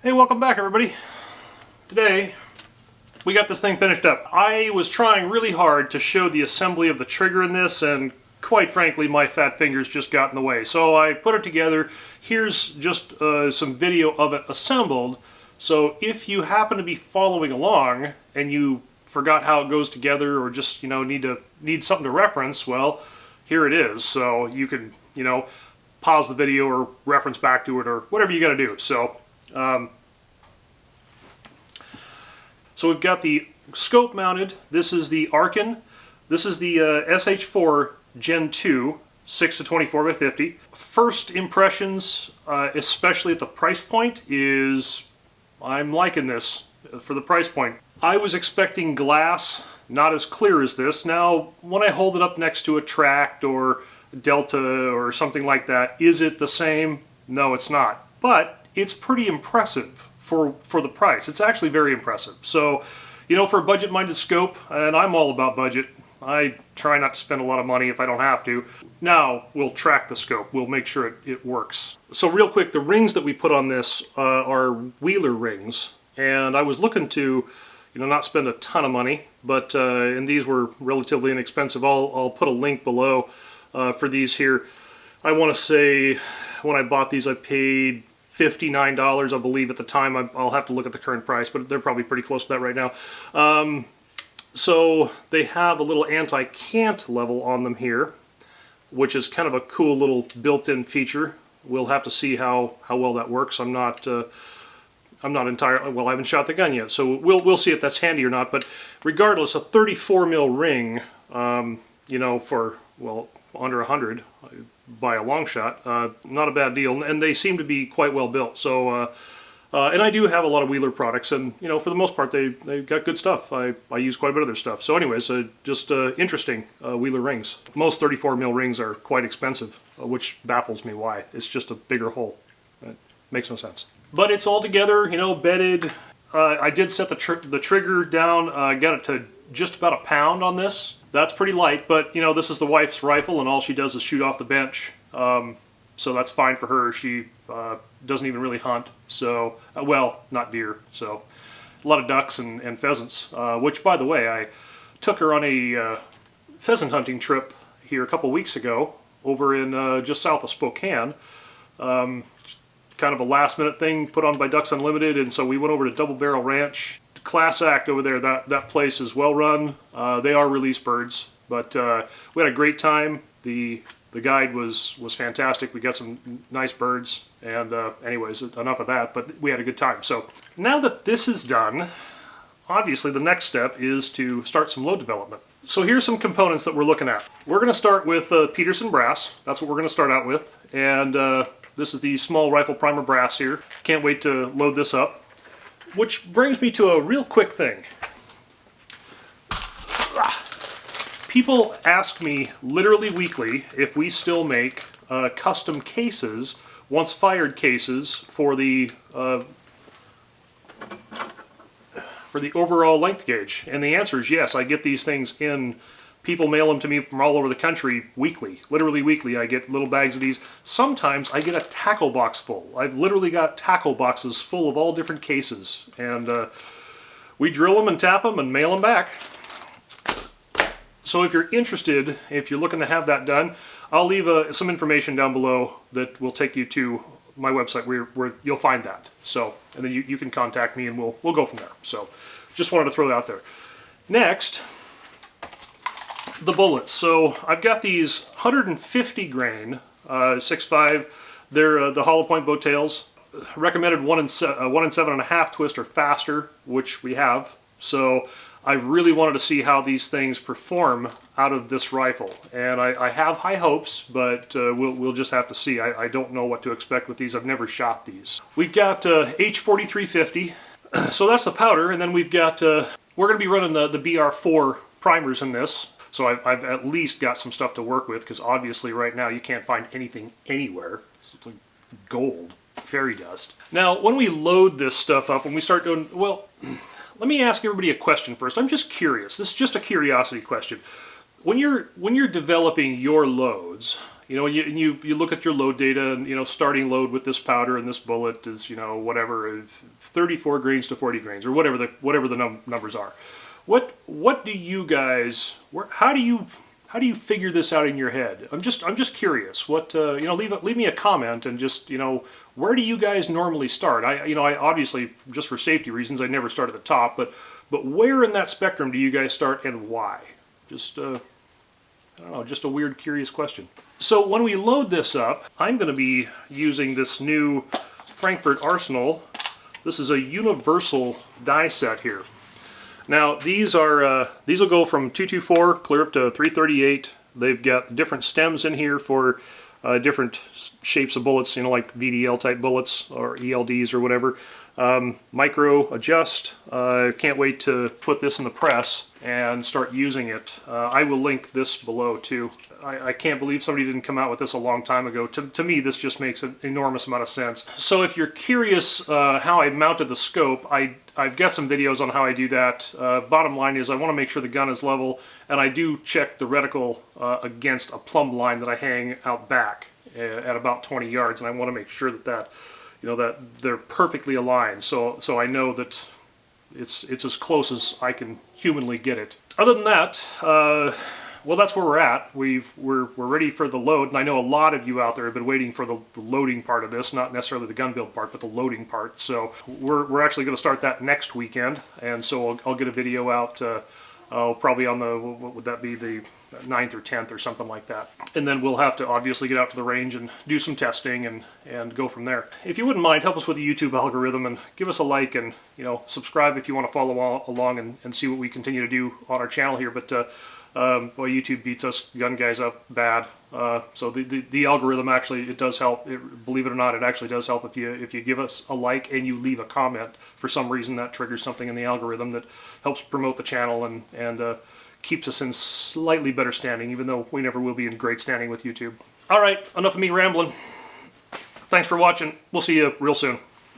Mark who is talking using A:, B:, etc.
A: Hey, welcome back everybody. Today we got this thing finished up. I was trying really hard to show the assembly of the trigger in this, and quite frankly my fat fingers just got in the way. So I put it together. Here's just some video of it assembled. So if you happen to be following along and you forgot how it goes together, or just need something to reference, well, here it is. So you can pause the video or reference back to it or whatever you got to do. So we've got the scope mounted. This is the Arken. This is the SH4 Gen 2 6 to 24 by 50. First impressions, especially at the price point, is I'm liking this for the price point. I was expecting glass, not as clear as this. Now, when I hold it up next to a Tract or Delta or something like that, is it the same? No, it's not. But it's pretty impressive for the price. It's actually very impressive. So, for a budget-minded scope, and I'm all about budget, I try not to spend a lot of money if I don't have to. Now, we'll track the scope. We'll make sure it works. So real quick, the rings that we put on this are Wheeler rings, and I was looking to not spend a ton of money, but and these were relatively inexpensive. I'll put a link below for these here. I want to say when I bought these I paid $59, I believe, at the time. I'll have to look at the current price, but they're probably pretty close to that right now. So they have a little anti-cant level on them here, which is kind of a cool little built-in feature. We'll have to see how well that works. I'm not entirely, well, I haven't shot the gun yet, so we'll see if that's handy or not. But regardless, a 34 mil ring, for, well, under 100 by a long shot, not a bad deal, and they seem to be quite well built. So and I do have a lot of Wheeler products, and for the most part they got good stuff. I use quite a bit of their stuff. So anyways, just interesting Wheeler rings. Most 34 mil rings are quite expensive, which baffles me why. It's just a bigger hole. It makes no sense. But it's all together, bedded. I did set the trigger down, got it to just about a pound on this. That's pretty light, but this is the wife's rifle, and all she does is shoot off the bench. So that's fine for her. She doesn't even really hunt, so, well, not deer, so a lot of ducks and pheasants, which, by the way, I took her on a pheasant hunting trip here a couple weeks ago over in just south of Spokane. Kind of a last-minute thing put on by Ducks Unlimited, and so we went over to Double Barrel Ranch. Class act over there. That place is well run. They are release birds, but we had a great time. The guide was fantastic. We got some nice birds, and anyways, enough of that, but we had a good time. So now that this is done, obviously the next step is to start some load development. So here's some components that we're looking at. We're going to start with Peterson brass. That's what we're going to start out with, and this is the small rifle primer brass here. Can't wait to load this up. Which brings me to a real quick thing. People ask me literally weekly if we still make custom cases, once fired cases, for the overall length gauge. And the answer is yes. I get these things in. People mail them to me from all over the country weekly. Literally weekly. I get little bags of these. Sometimes I get a tackle box full. I've literally got tackle boxes full of all different cases. And we drill them and tap them and mail them back. So if you're interested, if you're looking to have that done, I'll leave some information down below that will take you to my website where you'll find that. So, and then you can contact me and we'll go from there. So just wanted to throw that out there. Next, the bullets. So I've got these 150 grain 6.5. They're the hollow point bow tails. Recommended 1 and 7.5 twist or faster, which we have. So I really wanted to see how these things perform out of this rifle, and I have high hopes, but we'll just have to see. I don't know what to expect with these. I've never shot these. We've got H4350. So that's the powder, and then we've got we're going to be running the BR4 primers in this. So I've at least got some stuff to work with, because obviously right now you can't find anything anywhere. It's like gold, fairy dust. Now, when we load this stuff up, when we start doing, well, let me ask everybody a question first. I'm just curious. This is just a curiosity question. when you're developing your loads, you know, you look at your load data, and, you know, starting load with this powder and this bullet is, you know, whatever, 34 grains to 40 grains, or whatever the numbers are. What do you guys, how do you figure this out in your head? I'm just curious. What you know, leave me a comment, and just, you know, where do you guys normally start? I obviously, just for safety reasons, I never start at the top, but where in that spectrum do you guys start, and why? Just I don't know, just a weird, curious question. So when we load this up, I'm going to be using this new Frankford Arsenal. This is a universal die set here. Now these will go from 224 clear up to 338. They've got different stems in here for different shapes of bullets, you know, like VDL type bullets or ELDs or whatever. Micro adjust. Can't wait to put this in the press and start using it. I will link this below too. I can't believe somebody didn't come out with this a long time ago. To me, this just makes an enormous amount of sense. So if you're curious how I mounted the scope, I've got some videos on how I do that. Bottom line is I want to make sure the gun is level, and I do check the reticle against a plumb line that I hang out back at about 20 yards, and I want to make sure that you know, that they're perfectly aligned, so I know that it's as close as I can humanly get it. Other than that, well, that's where we're at. We're ready for the load, and I know a lot of you out there have been waiting for the loading part of this, not necessarily the gun build part, but the loading part. So we're actually going to start that next weekend, and so I'll get a video out probably on the, what would that be, the 9th or 10th or something like that. And then we'll have to obviously get out to the range and do some testing and go from there. If you wouldn't mind, help us with the YouTube algorithm and give us a like, and, you know, subscribe if you want to follow along and see what we continue to do on our channel here. But well, YouTube beats us gun guys up bad. So the algorithm actually, it does help. Believe it or not, it actually does help if you give us a like and you leave a comment. For some reason, that triggers something in the algorithm that helps promote the channel and keeps us in slightly better standing, even though we never will be in great standing with YouTube. All right, enough of me rambling. Thanks for watching. We'll see you real soon.